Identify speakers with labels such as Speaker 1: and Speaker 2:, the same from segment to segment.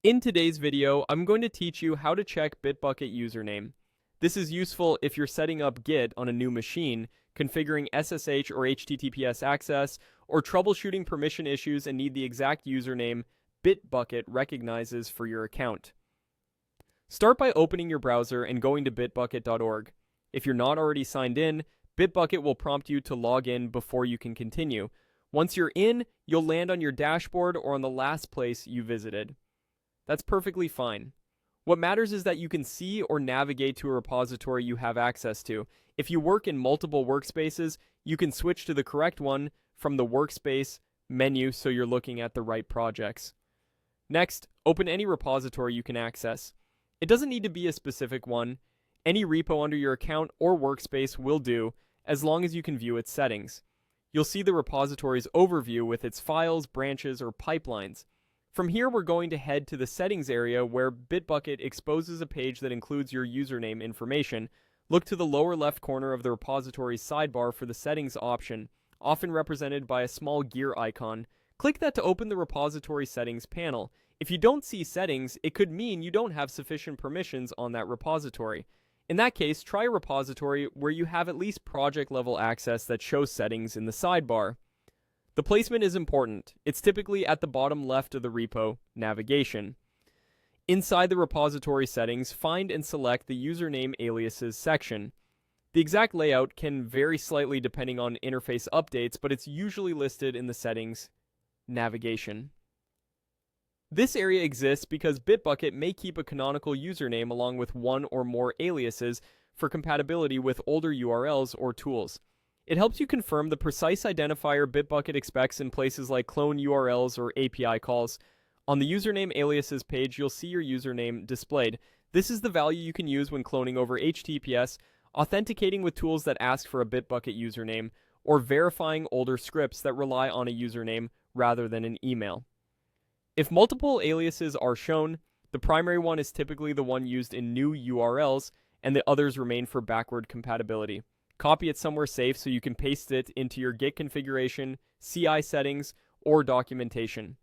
Speaker 1: In today's video, I'm going to teach you how to check Bitbucket username. This is useful if you're setting up Git on a new machine, configuring SSH or HTTPS access, or troubleshooting permission issues and need the exact username Bitbucket recognizes for your account. Start by opening your browser and going to bitbucket.org. If you're not already signed in, Bitbucket will prompt you to log in before you can continue. Once you're in, you'll land on your dashboard or on the last place you visited. That's perfectly fine. What matters is that you can see or navigate to a repository you have access to. If you work in multiple workspaces, you can switch to the correct one from the workspace menu so you're looking at the right projects. Next, open any repository you can access. It doesn't need to be a specific one. Any repo under your account or workspace will do, as long as you can view its settings. You'll see the repository's overview with its files, branches, or pipelines. From here, we're going to head to the settings area where Bitbucket exposes a page that includes your username information. Look to the lower left corner of the repository's sidebar for the settings option, often represented by a small gear icon. Click that to open the repository settings panel. If you don't see settings, it could mean you don't have sufficient permissions on that repository. In that case, try a repository where you have at least project level access that shows settings in the sidebar. The placement is important. It's typically at the bottom left of the repo navigation. Inside the repository settings, find and select the username aliases section. The exact layout can vary slightly depending on interface updates, but it's usually listed in the settings navigation. This area exists because Bitbucket may keep a canonical username along with one or more aliases for compatibility with older URLs or tools. It helps you confirm the precise identifier Bitbucket expects in places like clone URLs or API calls. On the username aliases page, you'll see your username displayed. This is the value you can use when cloning over HTTPS, authenticating with tools that ask for a Bitbucket username, or verifying older scripts that rely on a username rather than an email. If multiple aliases are shown, the primary one is typically the one used in new URLs, and the others remain for backward compatibility. Copy it somewhere safe so you can paste it into your Git configuration, CI settings, or documentation.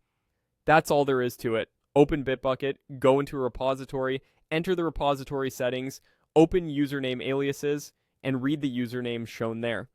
Speaker 1: That's all there is to it. Open Bitbucket, go into a repository, enter the repository settings, open username aliases, and read the username shown there.